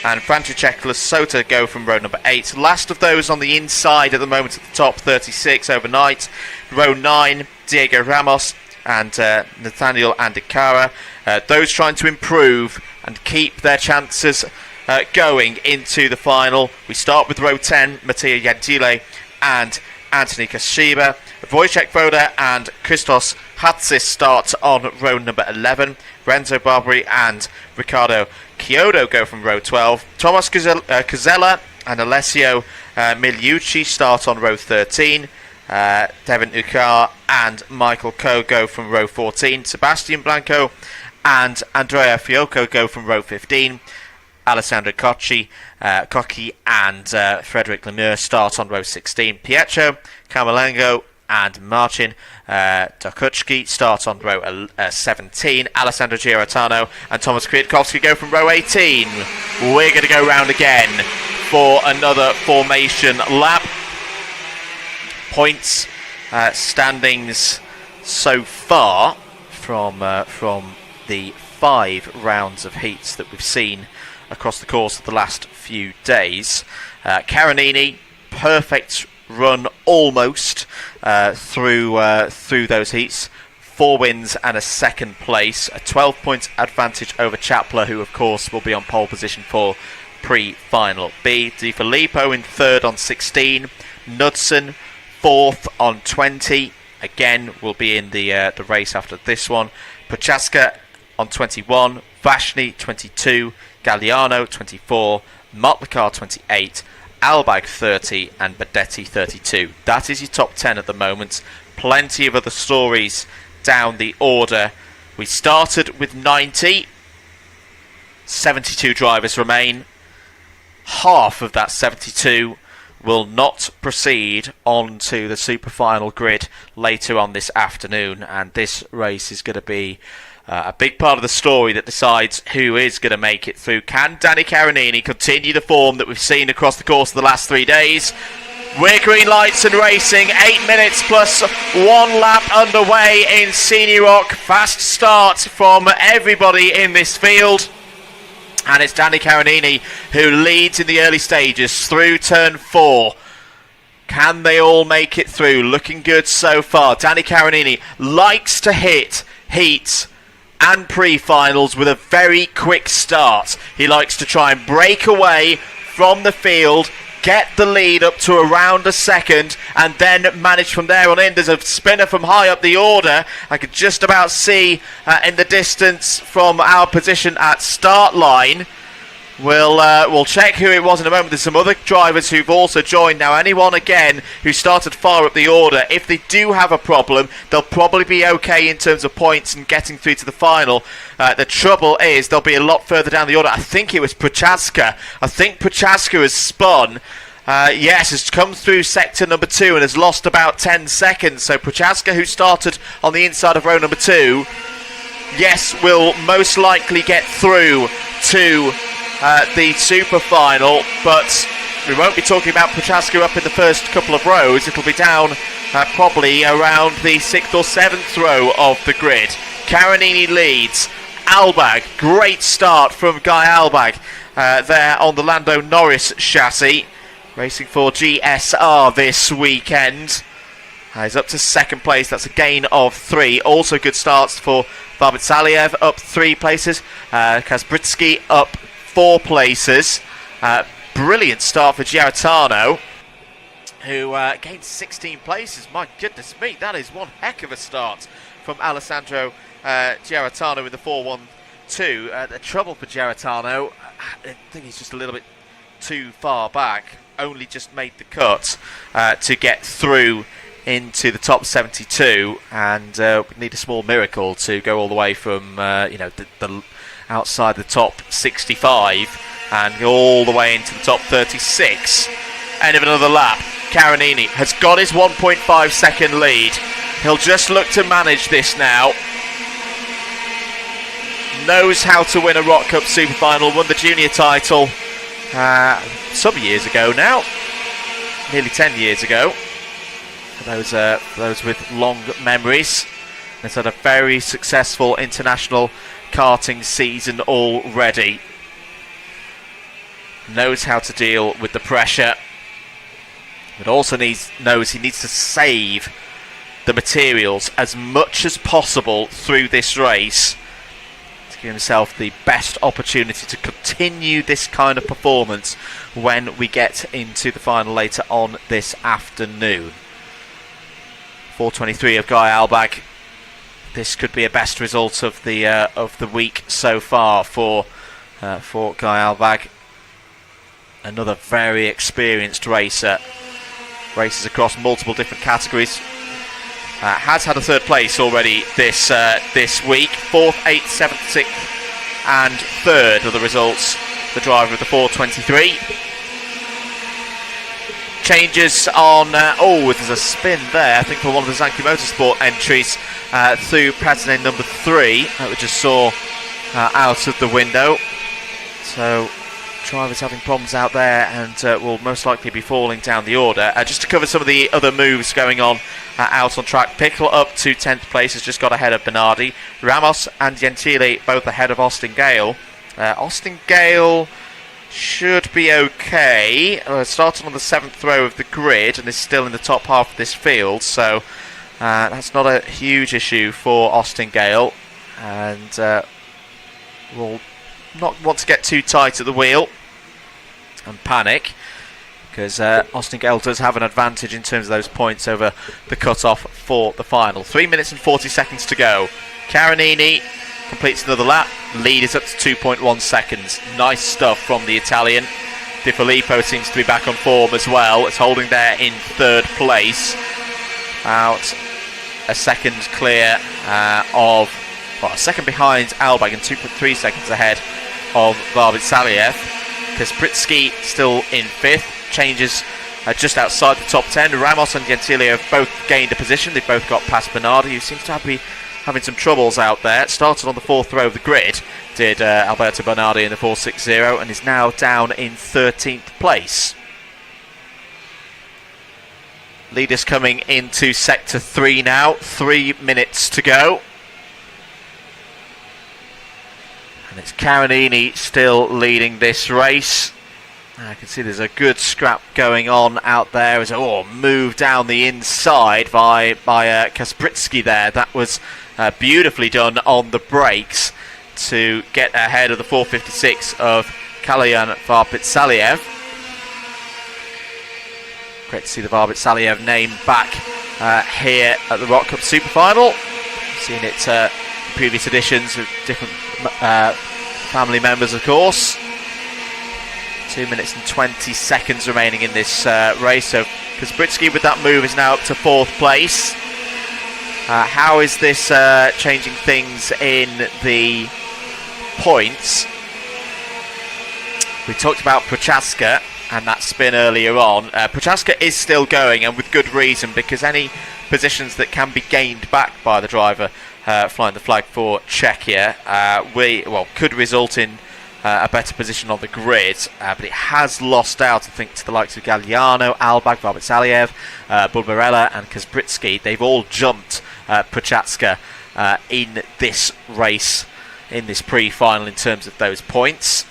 and František Lesota go from row number 8. Last of those on the inside at the moment at the top, 36 overnight. Row 9, Diego Ramos and Nathaniel Andikara. Those trying to improve and keep their chances going into the final. We start with row 10, Mattia Yadile and Anthony Kashiba. Wojciech Voda and Christos Hatsis start on row number 11. Renzo Barbary and Ricardo Chiodo go from row 12. Thomas Cazella and Alessio Miliucci start on row 13. Devin Ukar and Michael Coe go from row 14. Sebastian Blanco and Andrea Fiocco go from row 15. Alessandro Cocchi and Frederic Lemieux start on row 16. Pietro Camerlengo and Marcin Dokucki start on row 17. Alessandro Giarratano and Thomas Kwiatkowski go from row 18. We're going to go round again for another formation lap. Points, standings so far from the 5 rounds of heats that we've seen across the course of the last few days. Caronini, perfect run almost through those heats. 4 wins and a second place, a 12-point advantage over Chapler, who of course will be on pole position for pre-final B. Di Filippo in 3rd on 16. Knudsen 4th on 20. Again, will be in the race after this one. Prochaska on 21. Vashni 22. Galliano 24. Motlakar 28. Albag 30 and Badetti 32. That is your top 10 at the moment. Plenty of other stories down the order. We started with 90. 72 drivers remain. Half of that 72 will not proceed on to the super final grid later on this afternoon, and this race is going to be a big part of the story that decides who is going to make it through. Can Danny Caronini continue the form that we've seen across the course of the last 3 days? We're green lights and racing. 8 minutes plus 1 lap underway in Senior ROK. Fast start from everybody in this field. And it's Danny Caronini who leads in the early stages through turn 4. Can they all make it through? Looking good so far. Danny Caronini likes to hit heats and pre-finals with a very quick start. He likes to try and break away from the field, get the lead up to around a second, and then manage from there on in. There's a spinner from high up the order. I could just about see in the distance from our position at start line. We'll check who it was in a moment. There's some other drivers who've also joined now. Anyone again who started far up the order, if they do have a problem, they'll probably be okay in terms of points and getting through to the final. The trouble is they'll be a lot further down the order. I think it was Prochaska. I think Prochaska has spun. Yes, has come through sector number 2 and has lost about 10 seconds. So Prochaska, who started on the inside of row number 2, yes, will most likely get through to the super final, but we won't be talking about Prochaska up in the first couple of rows. It'll be down probably around the 6th or 7th row of the grid. Caronini leads. Albag, great start from Guy Albag there on the Lando Norris chassis, racing for GSR this weekend. He's up to 2nd place. That's a gain of 3. Also good starts for Varbitsaliev, up 3 places. Kazbritsky up 4 places. Brilliant start for Giarratano, who gained 16 places. My goodness me, that is one heck of a start from Alessandro Giarratano with the 4-1-2. The trouble for Giarratano, I think he's just a little bit too far back. Only just made the cut to get through into the top 72, and we need a small miracle to go all the way from the outside the top 65 and go all the way into the top 36. End of another lap. Caronini has got his 1.5 second lead. He'll just look to manage this now. Knows how to win a ROK Cup Super Final. Won the junior title some years ago now. Nearly 10 years ago. For those with long memories. Has had a very successful international karting season already. knows how to deal with the pressure, but also knows he needs to save the materials as much as possible through this race to give himself the best opportunity to continue this kind of performance when we get into the final later on this afternoon. 4:23 of Guy Albag. This could be a best result of the week so far for Guy Albag. Another very experienced racer. Races across multiple different categories. Has had a third place already this week. 4th, 8th, 7th, 6th and 3rd are the results. The driver of the 4:23. Changes on... there's a spin there, I think, for one of the Zanki Motorsport entries through Patinine number 3 that we just saw out of the window. So drivers having problems out there and will most likely be falling down the order. Just to cover some of the other moves going on out on track. Pickle up to 10th place, has just got ahead of Bernardi. Ramos and Gentile both ahead of Austin Gale. Austin Gale should be okay. Starting on the 7th row of the grid and is still in the top half of this field, so that's not a huge issue for Austin Gale, and will not want to get too tight at the wheel and panic, because Austin Gale does have an advantage in terms of those points over the cut-off for the final. 3 minutes and 40 seconds to go. Caronini completes another lap. Lead is up to 2.1 seconds. Nice stuff from the Italian. Di Filippo seems to be back on form as well. It's holding there in 3rd place. Out a second clear a second behind Albag and 2.3 seconds ahead of Varbit Saliev. Kaspritsky still in 5th. Changes just outside the top 10. Ramos and Gentile have both gained a position. They've both got past Bernardi, who seems to be having some troubles out there. Started on the 4th row of the grid, did Alberto Bernardi in the 4.60, and is now down in 13th place. Leaders coming into Sector 3 now. 3 minutes to go. And it's Caronini still leading this race. I can see there's a good scrap going on out there. As move down the inside by Kaspritsky there. That was beautifully done on the brakes to get ahead of the 4.56 of Kalayan Varbit-Saliev. Great to see the Varbit-Saliev name back here at the ROK Cup Super Final. Seen it in previous editions with different family members, of course. 2 minutes and 20 seconds remaining in this race. So Kaspritsky with that move is now up to 4th place. How is this changing things in the points? We talked about Prochaska and that spin earlier on. Prochaska is still going, and with good reason, because any positions that can be gained back by the driver flying the flag for Czechia could result in a better position on the grid, but it has lost out, I think, to the likes of Galliano, Albag, Varbit-Saliev, Bulbarella and Kaspritsky. They've all jumped Prochaska in this race, in this pre-final, in terms of those points.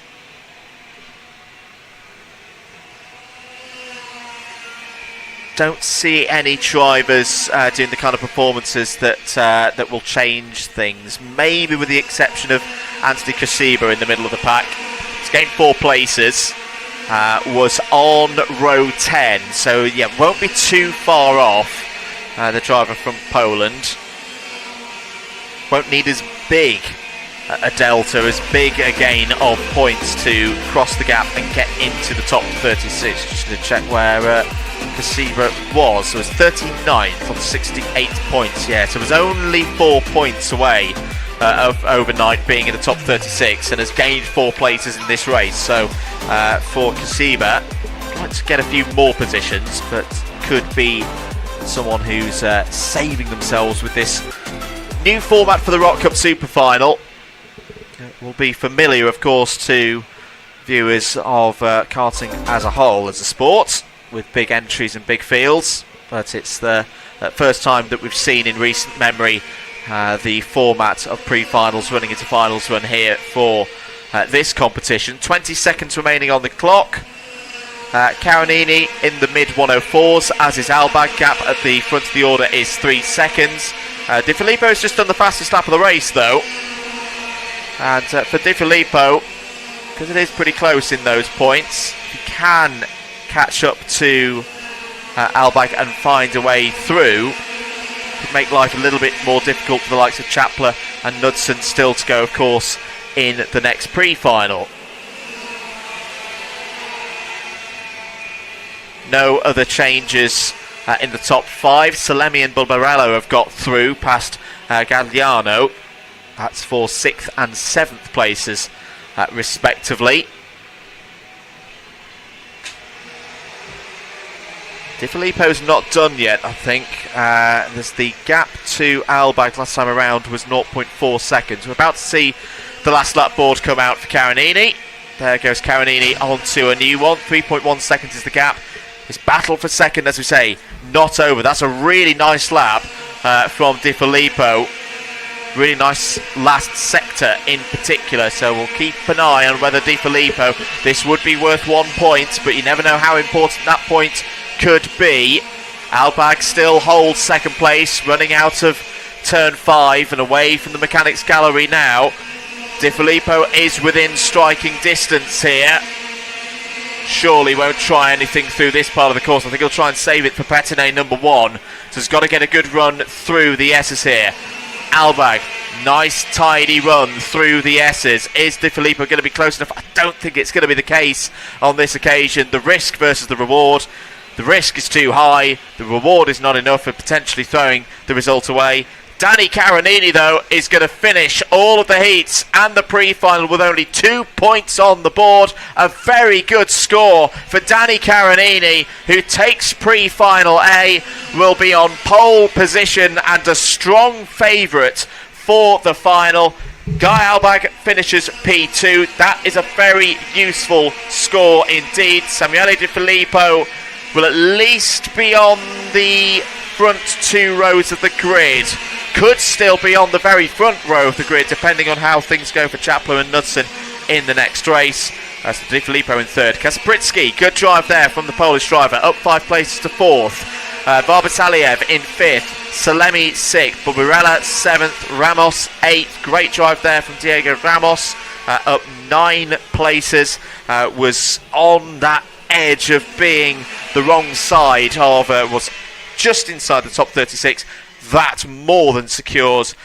Don't see any drivers doing the kind of performances that will change things. Maybe with the exception of Anthony Kasiba in the middle of the pack. He's gained 4 places. Was on row 10, so yeah, won't be too far off. The driver from Poland won't need as big a delta, as big a gain of points to cross the gap and get into the top 36. Just to check where Kasiba was. So it was 39th on 68 points. Yeah, so it was only 4 points away of overnight being in the top 36, and has gained 4 places in this race. So for Kasiba, I'd like to get a few more positions, but could be someone who's saving themselves with this new format for the ROK Cup Super Final. It will be familiar, of course, to viewers of karting as a whole, as a sport, with big entries and big fields, but it's the first time that we've seen in recent memory the format of pre-finals running into finals run here for this competition. 20 seconds remaining on the clock. Caronini in the mid 104s, as is Albag. Gap at the front of the order is 3 seconds. Di Filippo's just done the fastest lap of the race though. And for Di Filippo, because it is pretty close in those points, he can catch up to Albag and find a way through. Could make life a little bit more difficult for the likes of Chapler and Knudsen still to go, of course, in the next pre-final. No other changes in the top 5. Salemi and Bulbarello have got through past Gagliano. That's for 6th and 7th places respectively. Di Filippo's not done yet, I think. There's the gap to Albag last time around was 0.4 seconds. We're about to see the last lap board come out for Caronini. There goes Caronini onto a new one. 3.1 seconds is the gap. His battle for second, as we say, not over. That's a really nice lap from Di Filippo. Really nice last sector in particular, so we'll keep an eye on whether Di Filippo, this would be worth 1 point, but you never know how important that point could be. Albag still holds second place, running out of turn 5 and away from the mechanics gallery now. Di Filippo is within striking distance here. Surely won't try anything through this part of the course. I think he'll try and save it for Pétionnet number 1. So he's got to get a good run through the S's here. Albag, nice tidy run through the S's. Is Di Filippo going to be close enough? I don't think it's going to be the case on this occasion. The risk versus the reward. The risk is too high. The reward is not enough for potentially throwing the result away. Danny Caronini, though, is going to finish all of the heats and the pre-final with only 2 points on the board. A very good score for Danny Caronini, who takes pre-final A, will be on pole position and a strong favourite for the final. Guy Albag finishes P2. That is a very useful score indeed. Samuele Di Filippo will at least be on the front 2 rows of the grid. Could still be on the very front row of the grid, depending on how things go for Chapler and Knudsen in the next race. That's Di Filippo in 3rd. Kasprzycki, good drive there from the Polish driver, up 5 places to 4th. Barbasaliev in 5th. Salemi 6th. Bulbarella 7th. Ramos 8th. Great drive there from Diego Ramos, up 9 places. Was on that edge of being the wrong side of, was just inside the top 36. That more than secures